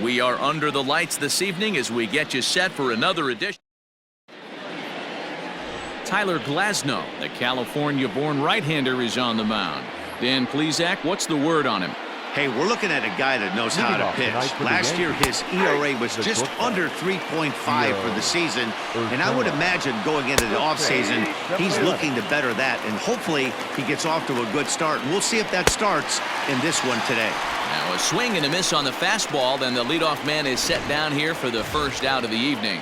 We are under the lights this evening as we get you set for another edition. Tyler Glasnow, the California-born right-hander, is on the mound. Dan Plesac, what's the word on him? Hey, we're looking at a guy that knows how to pitch. Last year, his ERA was just under 3.5 for the season, and I would imagine going into the offseason, he's looking to better that, and hopefully he gets off to a good start. And we'll see if that starts in this one today. Now a swing and a miss on the fastball, then the leadoff man is set down here for the first out of the evening.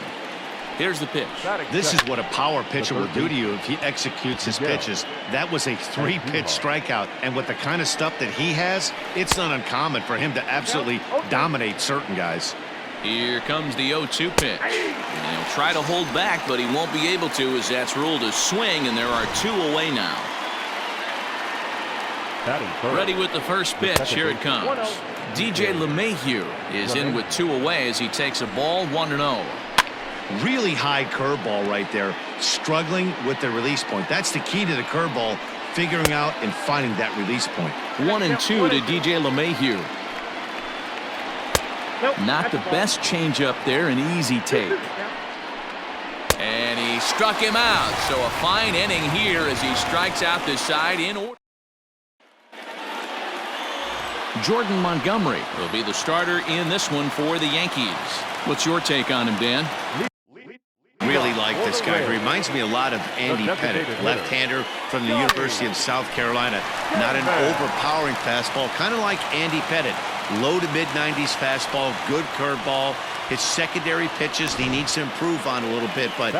Here's the pitch. This is what a power pitcher will do to you if he executes his pitches. That was a 3-pitch strikeout, and with the kind of stuff that he has, it's not uncommon for him to absolutely dominate certain guys. Here comes the 0-2 pitch. And he'll try to hold back, but he won't be able to as that's ruled a swing, and there are 2 away now. Ready with the first pitch. Here it comes. DJ LeMahieu is in with 2 away as he takes a ball 1-0. Really high curveball right there, struggling with the release point. That's the key to the curveball, figuring out and finding that release point. 1-2 to DJ LeMahieu. Not the best changeup there, an easy take. And he struck him out, so a fine inning here as he strikes out the side in order. Jordan Montgomery will be the starter in this one for the Yankees. What's your take on him, Dan? Really like this guy. He reminds me a lot of Andy Pettit, left-hander from the University of South Carolina. Not an overpowering fastball, kind of like Andy Pettit. Low to mid-90s fastball, good curveball. His secondary pitches he needs to improve on a little bit, but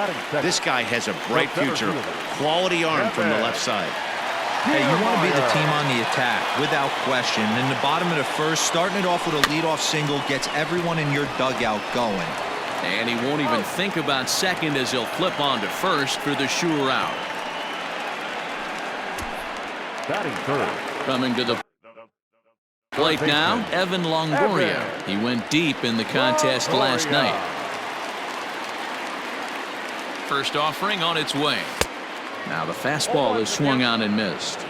this guy has a bright future. Quality arm from the left side. Hey, you want to be the team on the attack, without question. In the bottom of the first, starting it off with a leadoff single gets everyone in your dugout going. And he won't even think about second as he'll flip on to first for the sure out. Coming to the plate now, Evan Longoria. He went deep in the contest last night. First offering on its way. Now the fastball is swung on and missed.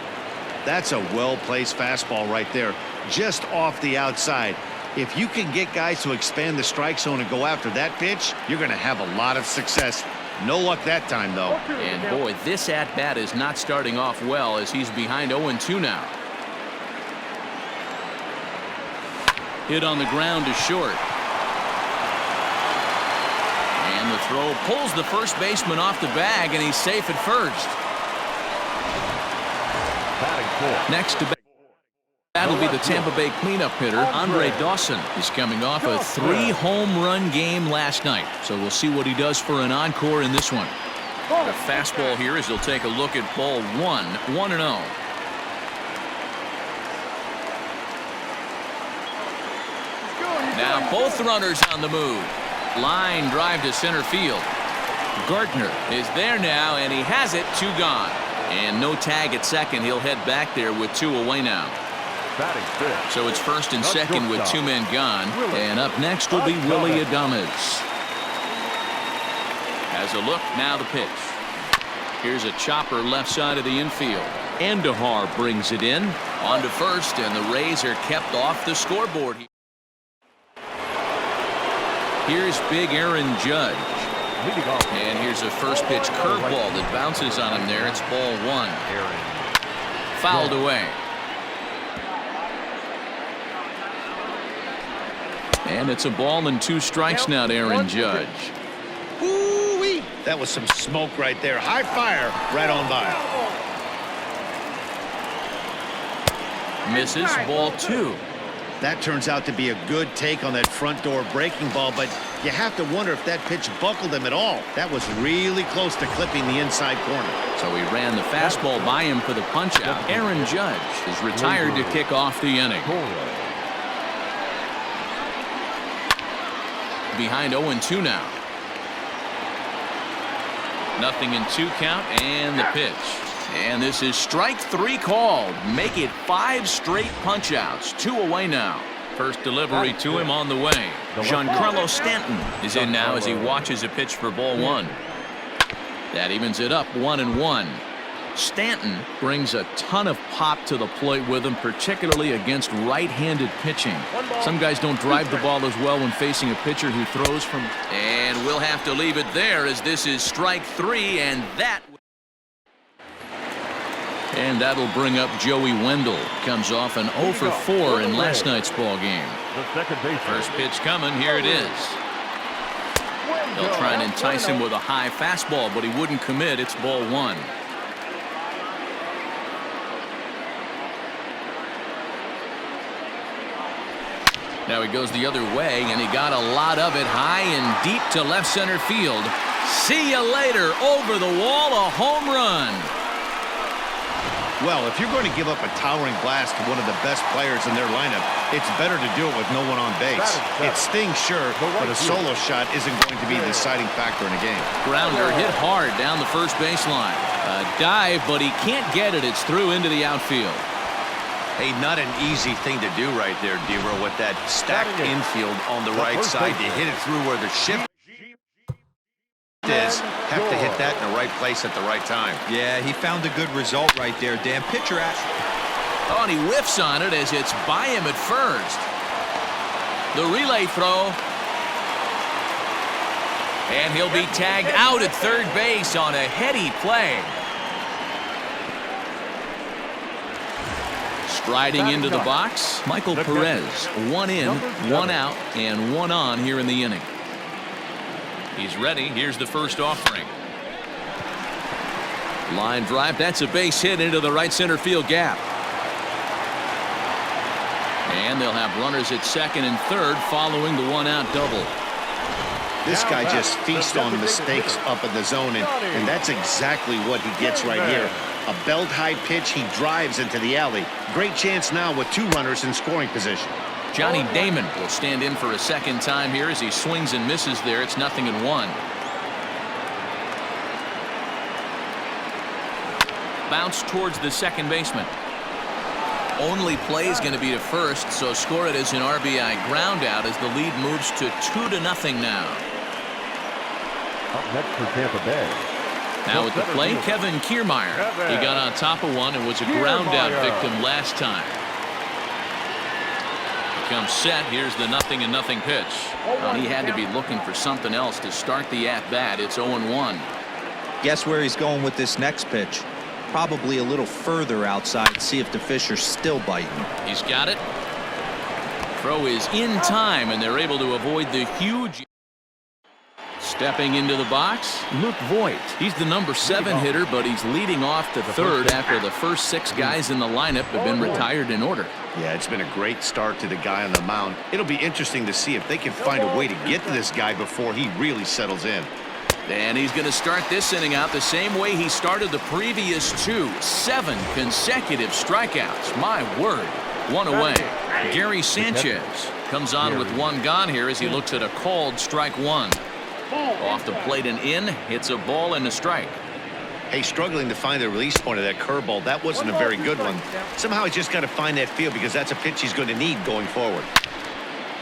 That's a well-placed fastball right there, just off the outside. If you can get guys to expand the strike zone and go after that pitch, you're going to have a lot of success. No luck that time, though. And boy, this at-bat is not starting off well as he's behind 0-2 now. Hit on the ground to short. And the throw pulls the first baseman off the bag, and he's safe at first. Next to bat, that'll be the Tampa Bay cleanup hitter, Andre Dawson. He's coming off a 3-home run game last night, so we'll see what he does for an encore in this one. The fastball here as he'll take a look at ball 1, 1-0. Now both runners on the move. Line drive to center field. Gardner is there now, and he has it. 2 gone. And no tag at second. He'll head back there with 2 away now. So it's first and second with 2 men gone. And up next will be Willie Adames. As a look, now the pitch. Here's a chopper left side of the infield. Andahar brings it in. On to first, and the Rays are kept off the scoreboard. Here's big Aaron Judge. And here's a first pitch curveball that bounces on him there. It's ball 1. Fouled away. And it's a ball and 2 strikes now to Aaron Judge. Woo-wee! That was some smoke right there. High fire right on by. Misses, ball 2. That turns out to be a good take on that front door breaking ball, but you have to wonder if that pitch buckled him at all. That was really close to clipping the inside corner. So he ran the fastball by him for the punch-out. Aaron Judge is retired to kick off the inning. Behind 0-2 now. 0-2 count, and the pitch. And this is strike 3 called. Make it 5 straight punch-outs. 2 away now. First delivery to him on the way. Giancarlo Stanton is in now as he watches a pitch for ball 1. That evens it up 1-1. Stanton brings a ton of pop to the plate with him, particularly against right-handed pitching. Some guys don't drive the ball as well when facing a pitcher who throws from. And we'll have to leave it there as this is strike 3, and that'll bring up Joey Wendell. Comes off an 0 for 4 in last night's ball game. First pitch coming. Here it is. They'll try and entice him with a high fastball, but he wouldn't commit. It's ball 1. Now he goes the other way, and he got a lot of it high and deep to left center field. See you later. Over the wall, a home run. Well, if you're going to give up a towering blast to one of the best players in their lineup, it's better to do it with no one on base. It stings, sure, but a solo shot isn't going to be the deciding factor in a game. Grounder hit hard down the first baseline. A dive, but he can't get it. It's through into the outfield. Hey, not an easy thing to do right there, Dero, with that stacked infield on the right side to hit it through where the shift is. Have to hit that in the right place at the right time. Yeah, he found a good result right there, Dan. Pitcher Oh, and he whiffs on it as it's by him at first. The relay throw. And he'll be tagged out at third base on a heady play. Striding into the box, Michael Perez. 1 in, 1 out, and 1 on here in the inning. He's ready. Here's the first offering. Line drive. That's a base hit into the right center field gap. And they'll have runners at second and third following the 1-out double. This guy just feasts on mistakes up in the zone, and that's exactly what he gets right here. A belt-high pitch, he drives into the alley. Great chance now with 2 runners in scoring position. Johnny Damon will stand in for a second time here as he swings and misses there. It's 0-1. Bounce towards the second baseman. Only play is going to be to first, so score it as an RBI ground out as the lead moves to 2-0 now. Up next for Tampa Bay. Now at the plate, Kevin Kiermaier. He got on top of one and was a ground out victim last time. Comes set. Here's the 0-0 pitch. Well, he had to be looking for something else to start the at-bat. It's 0-1. Guess where he's going with this next pitch? Probably a little further outside. See if the fish are still biting. He's got it. Throw is in time, and they're able to avoid the huge. Stepping into the box, Luke Voigt. He's the number 7 hitter, but he's leading off the third after the first 6 guys in the lineup have been retired in order. Yeah, it's been a great start to the guy on the mound. It'll be interesting to see if they can find a way to get to this guy before he really settles in. And he's going to start this inning out the same way he started the previous 2. 7 consecutive strikeouts. My word. 1 away. Gary Sanchez comes on with 1 gone here as he looks at a called strike 1. Off the plate and in. Hits a ball and a strike. Hey, struggling to find the release point of that curveball. That wasn't a very good one. Somehow he's just got to find that feel because that's a pitch he's going to need going forward.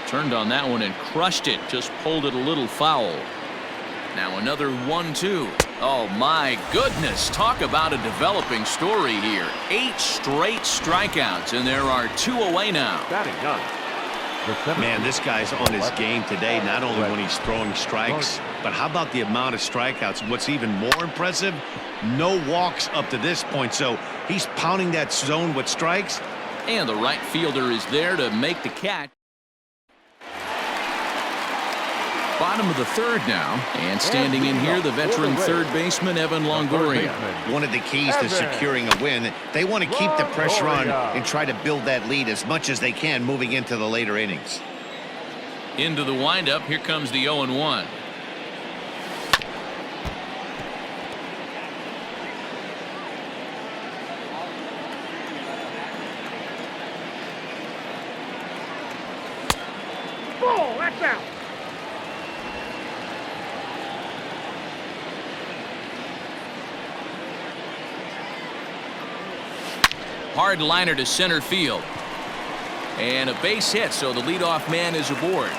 Turned on that one and crushed it. Just pulled it a little foul. Now another 1-2. Oh my goodness. Talk about a developing story here. 8 straight strikeouts, and there are 2 away now. Man, this guy's on his game today, not only when he's throwing strikes, but how about the amount of strikeouts? What's even more impressive, no walks up to this point, so he's pounding that zone with strikes. And the right fielder is there to make the catch. Bottom of the third now, and standing in here, the veteran third baseman Evan Longoria. One of the keys to securing a win, they want to keep the pressure on and try to build that lead as much as they can moving into the later innings. Into the windup, here comes the 0-1. Ball, that's out. Hard liner to center field. And a base hit, so the leadoff man is aboard.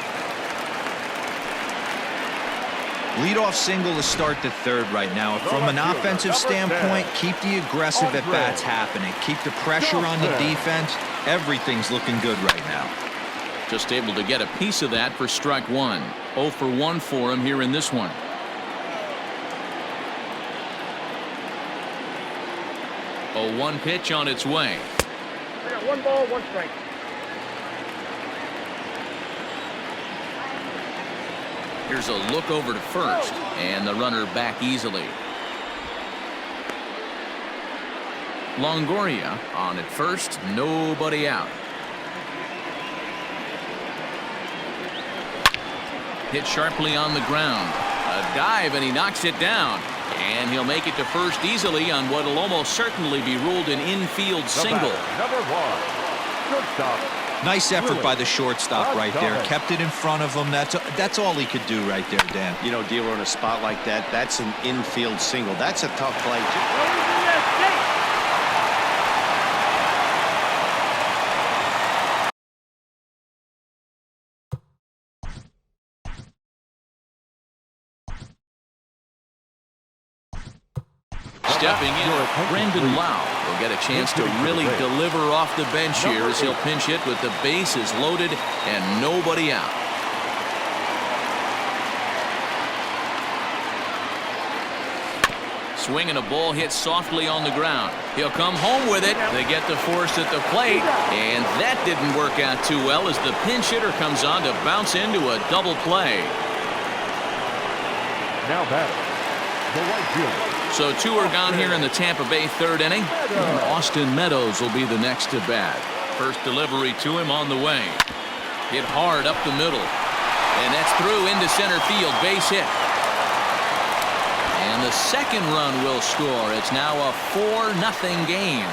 Leadoff single to start the third right now. From an offensive standpoint, keep the aggressive at-bats happening. Keep the pressure on the defense. Everything's looking good right now. Just able to get a piece of that for strike one. 0 for 1 for him here in this one. A 1 pitch on its way. I got 1 ball, 1 strike. Here's a look over to first, and the runner back easily. Longoria on at first, nobody out. Hit sharply on the ground. A dive, and he knocks it down. And he'll make it to first easily on what will almost certainly be ruled an infield single. Number 1. Shortstop. Nice effort by the shortstop right there. Kept it in front of him. That's all he could do right there, Dan. You know, Dealer, in a spot like that, that's an infield single. That's a tough play. Stepping in, Brandon Lau will get a chance to really deliver off the bench here as he'll pinch hit with the bases loaded and nobody out. Swinging a ball hit softly on the ground. He'll come home with it. They get the force at the plate, and that didn't work out too well as the pinch hitter comes on to bounce into a double play. Now batting, the right fielder. So 2 are gone here in the Tampa Bay third inning. And Austin Meadows will be the next to bat. First delivery to him on the way. Hit hard up the middle. And that's through into center field. Base hit. And the second run will score. It's now a 4-0 game.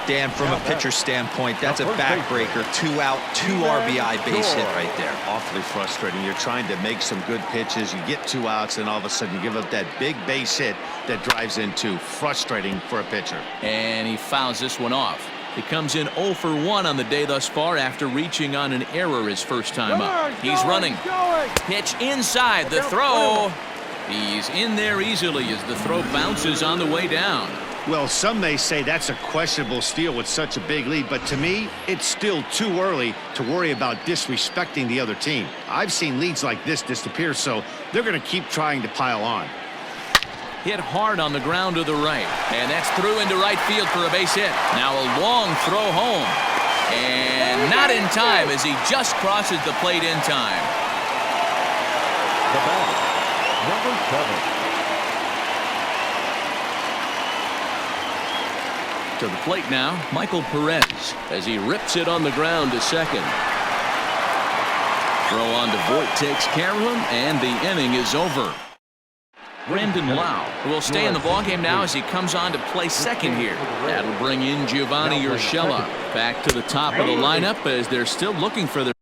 Dan, from a pitcher standpoint, that's a backbreaker. 2 out, 2 RBI base hit right there. Awfully frustrating. You're trying to make some good pitches. You get 2 outs, and all of a sudden you give up that big base hit that drives in 2. Frustrating for a pitcher. And he fouls this one off. He comes in 0 for 1 on the day thus far after reaching on an error his first time up. He's running. Pitch inside. The throw. He's in there easily as the throw bounces on the way down. Well, some may say that's a questionable steal with such a big lead, but to me, it's still too early to worry about disrespecting the other team. I've seen leads like this disappear, so they're going to keep trying to pile on. Hit hard on the ground to the right, and that's through into right field for a base hit. Now a long throw home, and not in time as he just crosses the plate in time. The batter, number 7. To the plate now, Michael Perez as he rips it on the ground to second. Throw on to Voit takes care of him, and the inning is over. Brandon Lau will stay in the ballgame now as he comes on to play second here. That'll bring in Giovanni Urshela back to the top of the lineup as they're still looking for their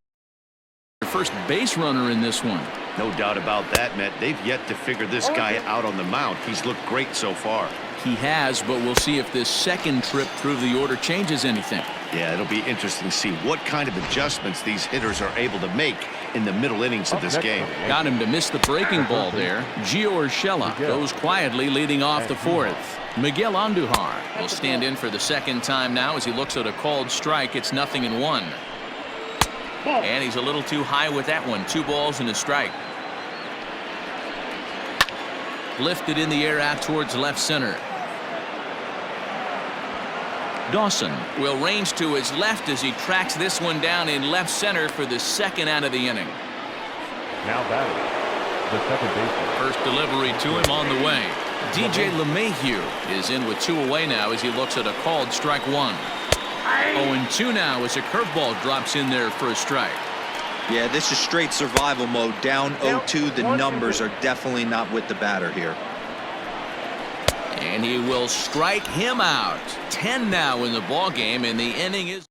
first base runner in this one. No doubt about that, Matt. They've yet to figure this guy out on the mound. He's looked great so far. He has, but we'll see if this second trip through the order changes anything. Yeah, it'll be interesting to see what kind of adjustments these hitters are able to make in the middle innings of this game. Got him to miss the breaking ball there. Gio Urshela goes quietly leading off the fourth. Miguel Andujar will stand in for the second time now as he looks at a called strike. It's 0-1. And he's a little too high with that one. 2 balls and a strike. Lifted in the air out towards left center. Dawson will range to his left as he tracks this one down in left center for the second out of the inning. Now batting, the second baseman. First delivery to him on the way. DJ LeMahieu is in with 2 away now as he looks at a called strike 1. 0-2 now as a curveball drops in there for a strike. Yeah, this is straight survival mode. Down 0-2. The numbers are definitely not with the batter here. And he will strike him out. 10 now in the ball game, and the inning is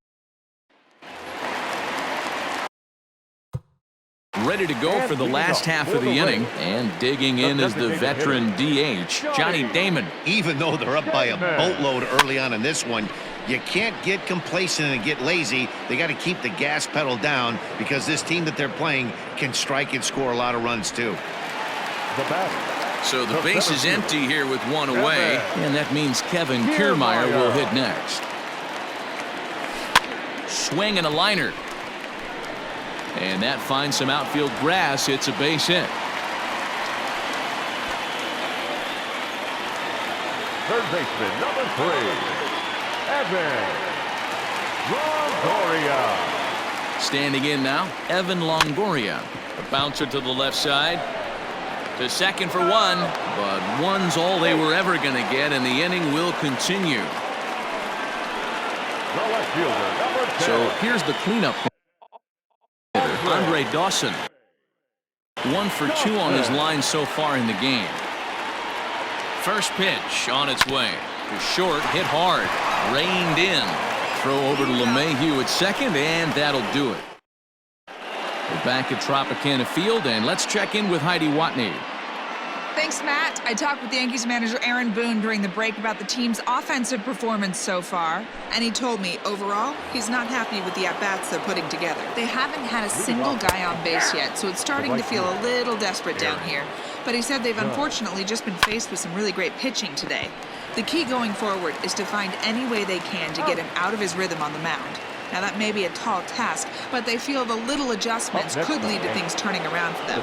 ready to go for the last half of the inning. And digging in is the veteran DH, Johnny Damon. Even though they're up by a boatload early on in this one, you can't get complacent and get lazy. They got to keep the gas pedal down because this team that they're playing can strike and score a lot of runs too. The batter. So the base is empty here with one away, and that means Kevin Kiermaier will hit next. Swing and a liner. And that finds some outfield grass. It's a base hit. Third baseman, number 3, Evan Longoria. Standing in now, Evan Longoria. A bouncer to the left side. To second for one, but one's all they were ever going to get, and the inning will continue. The left fielder, number 10. So here's the cleanup. Andre Dawson. 1 for 2 on his line so far in the game. First pitch on its way. To short, hit hard. Reined in. Throw over to LeMahieu at second, and that'll do it. We're back at Tropicana Field, and let's check in with Heidi Watney. Thanks, Matt. I talked with Yankees manager Aaron Boone during the break about the team's offensive performance so far, and he told me, overall, he's not happy with the at-bats they're putting together. They haven't had a single guy on base yet, so it's starting to feel a little desperate down here. But he said they've unfortunately just been faced with some really great pitching today. The key going forward is to find any way they can to get him out of his rhythm on the mound. Now, that may be a tall task, but they feel the little adjustments could lead to things turning around for them.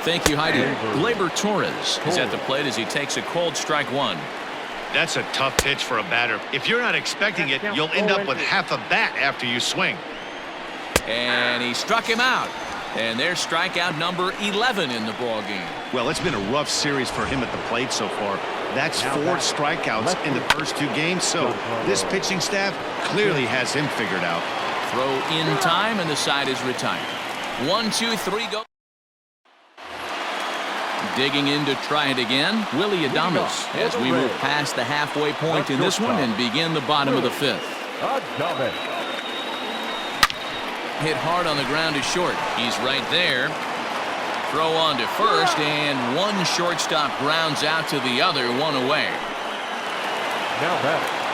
Thank you, Heidi. Gleyber Torres is at the plate as he takes a cold strike one. That's a tough pitch for a batter. If you're not expecting it, you'll end up with half a bat after you swing. And he struck him out. And there's strikeout number 11 in the ballgame. Well, it's been a rough series for him at the plate so far. That's 4 strikeouts in the first 2 games, so this pitching staff clearly has him figured out. Throw in time, and the side is retired. 1, 2, 3, go. Digging in to try it again, Willy Adames, as we move past the halfway point in this one and begin the bottom of the 5th. Hit hard on the ground to short. He's right there. Throw on to first, and one shortstop grounds out to the other, 1 away.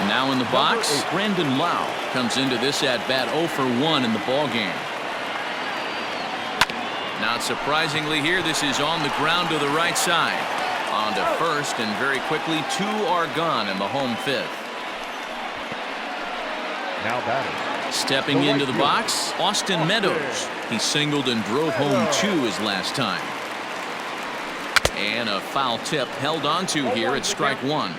Now in the box, Brandon Lau comes into this at-bat 0 for 1 in the ballgame. Not surprisingly here, this is on the ground to the right side. On to first, and very quickly 2 are gone in the home 5th. Now batting. Stepping into the box, Austin Meadows. He singled and drove home 2 his last time. And a foul tip held onto here at strike 1.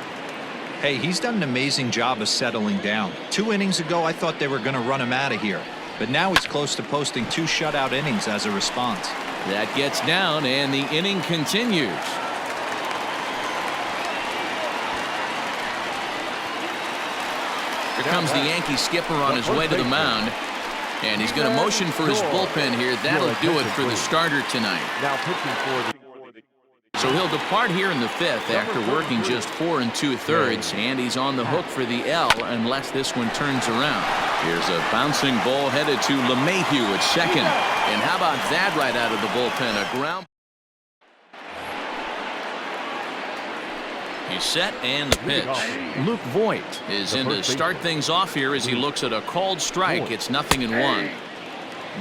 Hey, he's done an amazing job of settling down. 2 innings ago, I thought they were going to run him out of here. But now he's close to posting 2 shutout innings as a response. That gets down, and the inning continues. Here comes the Yankee skipper on his way to the mound. And he's going to motion for his bullpen here. That'll do it for the starter tonight. Now pitching for the... So he'll depart here in the 5th after working just 4 2/3, and he's on the hook for the L unless this one turns around. Here's a bouncing ball headed to LeMahieu at second. And how about that right out of the bullpen? A ground. He's set, and the pitch. Luke Voigt is in to start things off here as he looks at a called strike. It's 0-1.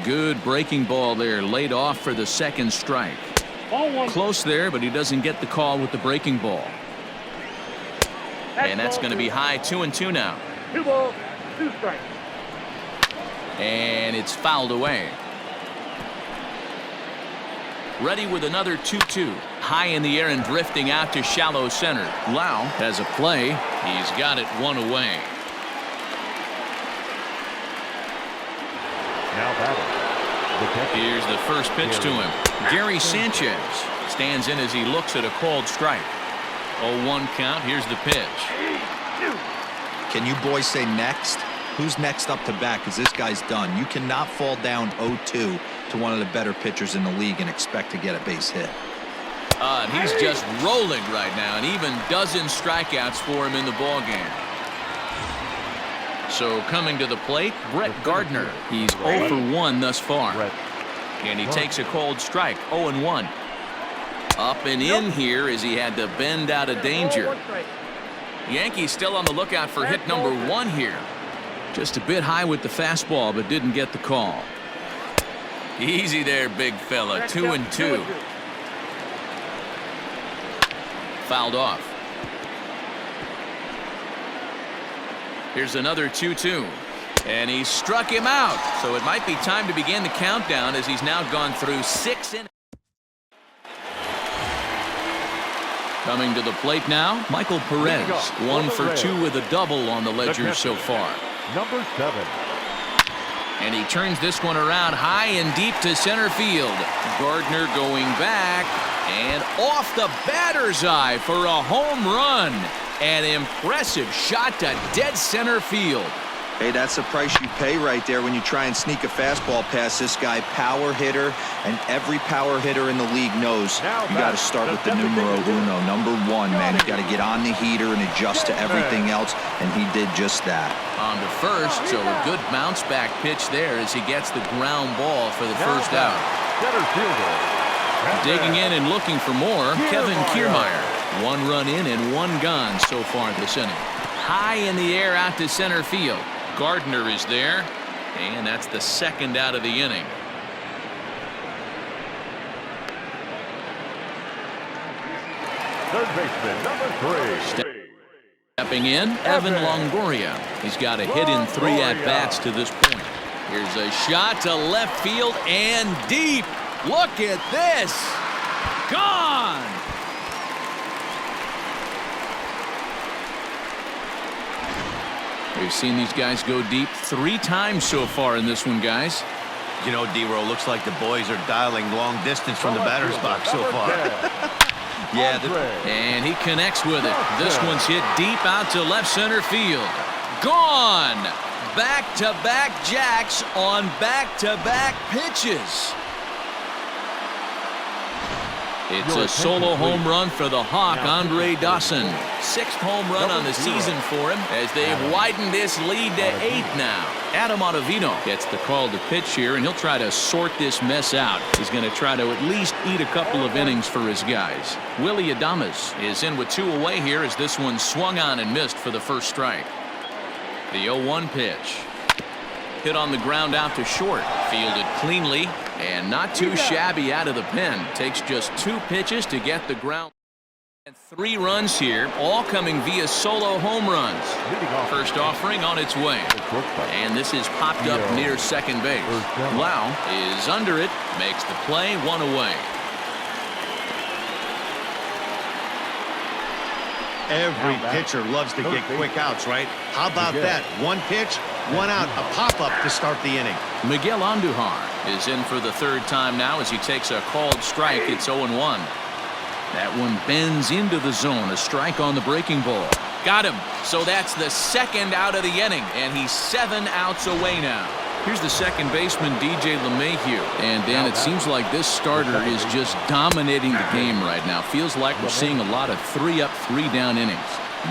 Good breaking ball there, laid off for the second strike. Close there, but he doesn't get the call with the breaking ball. And that's going to be high, 2-2 now. 2 balls, 2 strikes. And it's fouled away. Ready with another 2-2. High in the air and drifting out to shallow center. Lau has a play. He's got it 1 away. Now batting. Here's the first pitch to him. Gary Sanchez stands in as he looks at a called strike. 0-1 count. Here's the pitch. Can you boys say next? Who's next up to bat? Because this guy's done. You cannot fall down 0-2 to one of the better pitchers in the league and expect to get a base hit. And he's just rolling right now, and even dozen strikeouts for him in the ballgame. So coming to the plate, Brett Gardner. He's 0 for 1 thus far. And he takes a cold strike, 0-1. Up and in here as he had to bend out of danger. Yankees still on the lookout for hit number 1 here. Just a bit high with the fastball, but didn't get the call. Easy there, big fella. 2-2. fouled off. Here's another 2-2. And he struck him out. So it might be time to begin the countdown as he's now gone through 6 innings. Coming to the plate now, Michael Perez. 1 for 2 with a double on the ledger so far. Number 7. And he turns this one around high and deep to center field. Gardner going back and off the batter's eye for a home run. An impressive shot to dead center field. Hey, that's the price you pay right there when you try and sneak a fastball past this guy. Power hitter, and every power hitter in the league knows you got to start with the numero uno, number 1, man. You got to get on the heater and adjust to everything else, and he did just that. On to first, so a good bounce back pitch there as he gets the ground ball for the first out. Center fielder. Digging in and looking for more, Kevin Kiermaier. 1 run in and 1 gone so far this inning. High in the air out to center field. Gardner is there, and that's the second out of the inning. Third baseman, number 3. Stepping in, Evan Longoria. He's got a hit in 3 at-bats to this point. Here's a shot to left field and deep. Look at this. Gone. We've seen these guys go deep 3 times so far in this one, guys. You know, D-Roll, looks like the boys are dialing long distance from the batter's box so far. Yeah. And he connects with it. This one's hit deep out to left center field. Gone. Back-to-back jacks on back-to-back pitches. It's a solo home run for the Hawk, Andre Dawson. 6th home run on the season for him as they've widened this lead to 8 now. Adam Ottavino gets the call to pitch here, and he'll try to sort this mess out. He's going to try to at least eat a couple of innings for his guys. Willie Adames is in with 2 away here as this one swung on and missed for the first strike. The 0-1 pitch. Hit on the ground out to short. Fielded cleanly and not too shabby out of the pen. Takes just 2 pitches to get the ground. And 3 runs here, all coming via solo home runs. First offering on its way. And this is popped up near second base. Lau is under it, makes the play, 1 away. Every pitcher loves to get quick outs, right? How about that? 1 pitch, 1 out, a pop-up to start the inning. Miguel Andujar is in for the 3rd time now as he takes a called strike. It's 0-1. That one bends into the zone. A strike on the breaking ball. Got him. So that's the 2nd out of the inning, and he's 7 outs away now. Here's the second baseman, DJ LeMahieu. And, Dan, it seems like this starter is just dominating the game right now. Feels like we're seeing a lot of 3-up, 3-down innings.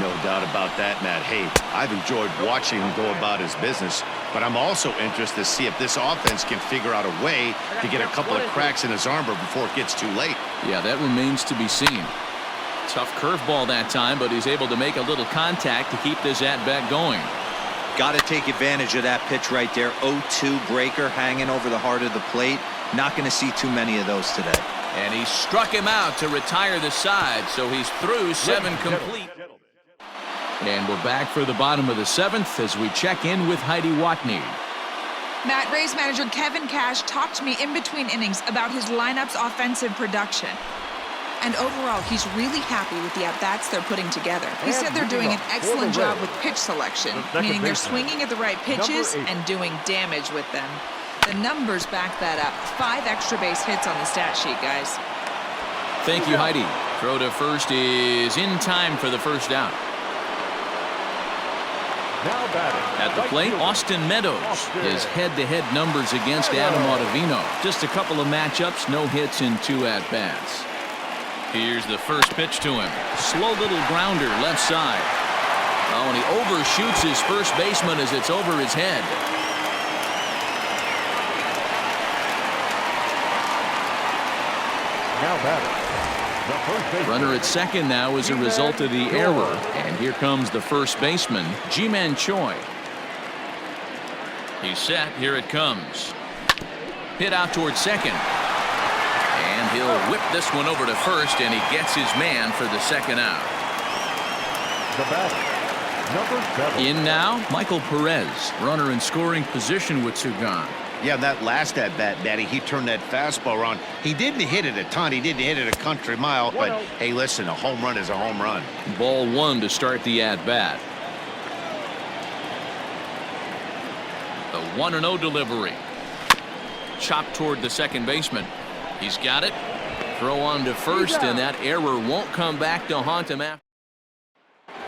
No doubt about that, Matt. Hey, I've enjoyed watching him go about his business, but I'm also interested to see if this offense can figure out a way to get a couple of cracks in his armor before it gets too late. Yeah, that remains to be seen. Tough curveball that time, but he's able to make a little contact to keep this at-bat going. Got to take advantage of that pitch right there. 0-2 breaker hanging over the heart of the plate. Not going to see too many of those today. And he struck him out to retire the side, so he's through 7 complete. And we're back for the bottom of the 7th as we check in with Heidi Watney. Matt, Rays manager Kevin Cash talked to me in between innings about his lineup's offensive production. And overall, he's really happy with the at-bats they're putting together. He said they're doing an excellent job with pitch selection, meaning they're swinging at the right pitches and doing damage with them. The numbers back that up. 5 extra base hits on the stat sheet, guys. Thank you, Heidi. Throw to first is in time for the first out. At the plate, Austin Meadows. His head-to-head numbers against Adam Ottavino. Just a couple of matchups, no hits in 2 at-bats. Here's the first pitch to him. Slow little grounder left side. Oh, and he overshoots his first baseman as it's over his head. Now batter. Runner at second now as a result of the error. And here comes the first baseman, Ji-Man Choi. He's set. Here it comes. Hit out towards second. And he'll whip this one over to first, and he gets his man for the second out. The batter, number 7. In now, Michael Perez, runner in scoring position with two gone. Yeah, that last at-bat, Daddy, he turned that fastball around. He didn't hit it a ton. He didn't hit it a country mile. But, hey, listen, a home run is a home run. Ball one to start the at-bat. The 1-0 delivery. Chopped toward the second baseman. He's got it. Throw on to first, and that error won't come back to haunt him after.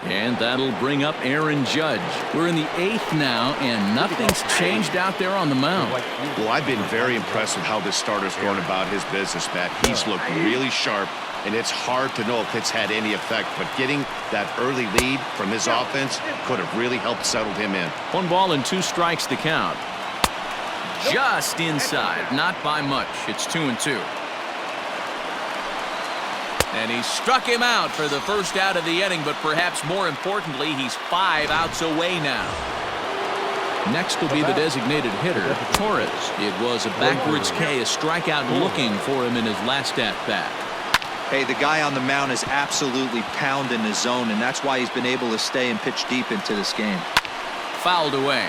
And that'll bring up Aaron Judge. We're in the 8th now, and nothing's changed out there on the mound. Well, I've been very impressed with how this starter's going about his business, Matt. He's looked really sharp, and it's hard to know if it's had any effect. But getting that early lead from his offense could have really helped settle him in. 1 ball and 2 strikes to count. Just inside, not by much. It's 2-2. And he struck him out for the first out of the inning, but perhaps more importantly, he's 5 outs away now. Next will be the designated hitter, Torres. It was a backwards K, a strikeout looking for him in his last at-bat. Hey, the guy on the mound is absolutely pounding his zone, and that's why he's been able to stay and pitch deep into this game. Fouled away.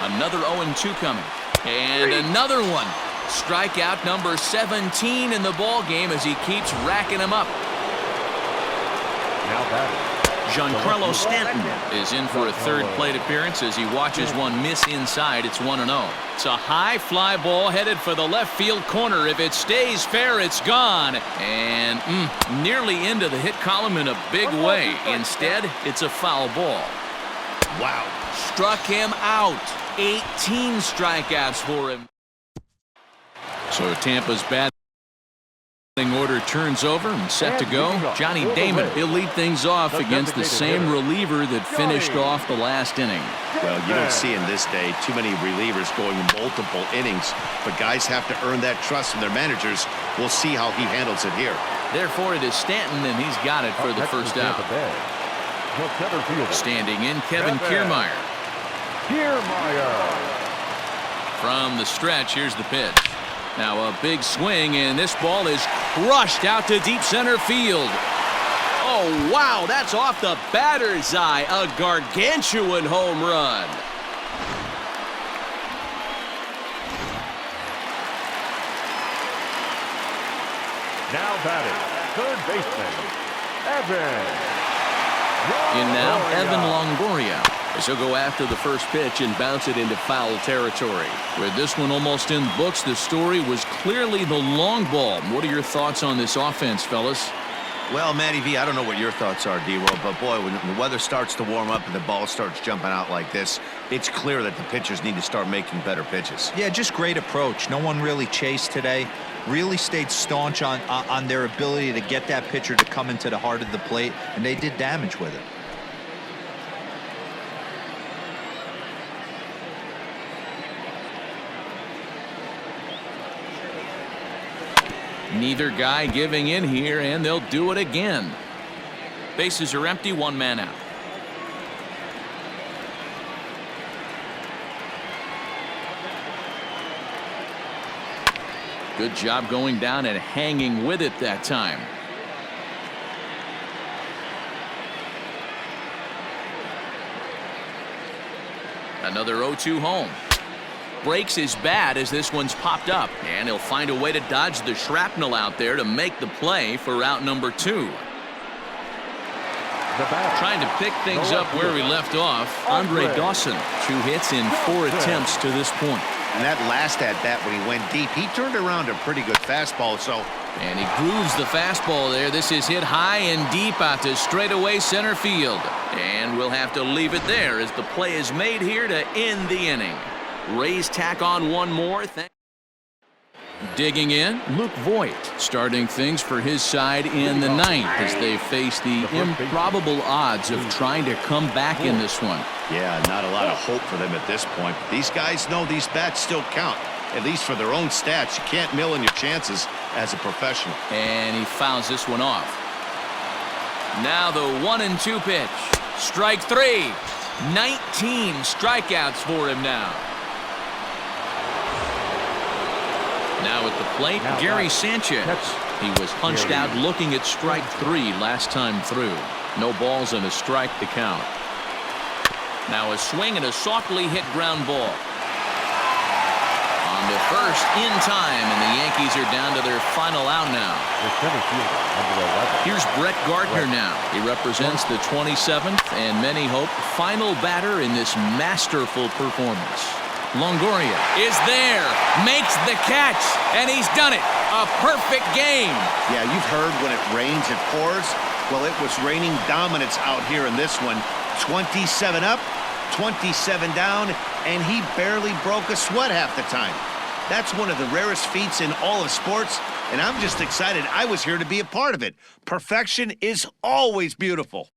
Another 0-2 coming. And another one. Strikeout number 17 in the ball game as he keeps racking them up. Now batting, Giancarlo Stanton is in for a third plate appearance as he watches one miss inside. It's 1-0. It's a high fly ball headed for the left field corner. If it stays fair, it's gone. And nearly into the hit column in a big way. Instead, it's a foul ball. Wow. Struck him out. 18 strikeouts for him. So Tampa's batting order turns over and set to go. Johnny Damon, he'll lead things off against the same reliever that finished off the last inning. Well, you don't see in this day too many relievers going multiple innings, but guys have to earn that trust from their managers. We'll see how he handles it here. Therefore, it is Stanton, and he's got it for the first out. Standing in, Kevin Kiermaier. From the stretch, here's the pitch. Now a big swing, and this ball is crushed out to deep center field. Oh, wow, that's off the batter's eye. A gargantuan home run. now batting, third baseman, Evan. In now, Evan Longoria. As he'll go after the first pitch and bounce it into foul territory. With this one almost in the books, the story was clearly the long ball. What are your thoughts on this offense, fellas? Well, Matty V, I don't know what your thoughts are, D-Roll, but boy, when the weather starts to warm up and the ball starts jumping out like this, it's clear that the pitchers need to start making better pitches. Yeah, just great approach. No one really chased today. Really stayed staunch on their ability to get that pitcher to come into the heart of the plate, and they did damage with it. Neither guy giving in here, and they'll do it again. Bases are empty, one man out. Good job going down and hanging with it that time. Another 0-2 home. Breaks his bat as this one's popped up, and he'll find a way to dodge the shrapnel out there to make the play for out number 2. Trying to pick things up where we left off, Andre Dawson. 2 hits in 4 attempts to this point. And that last at-bat when he went deep, he turned around a pretty good fastball. And he grooves the fastball there. This is hit high and deep out to straightaway center field. And we'll have to leave it there as the play is made here to end the inning. Rays tack on one more. Digging in, Luke Voigt starting things for his side in the 9th as they face the improbable odds of trying to come back in this one. Yeah, not a lot of hope for them at this point. These guys know these bats still count, at least for their own stats. You can't mill in your chances as a professional. And he fouls this one off. Now the 1-2 pitch. Strike 3. 19 strikeouts for him now. Now at the plate, Gary Sanchez. He was punched out looking at strike 3 last time through. No balls and a strike to count. Now a swing and a softly hit ground ball. On to first in time, and the Yankees are down to their final out now. Here's Brett Gardner now. He represents the 27th and many hope final batter in this masterful performance. Longoria is there, makes the catch, and he's done it. A perfect game. Yeah, you've heard when it rains, it pours. Well, it was raining dominance out here in this one. 27 up, 27 down, and he barely broke a sweat half the time. That's one of the rarest feats in all of sports, and I'm just excited I was here to be a part of it. Perfection is always beautiful.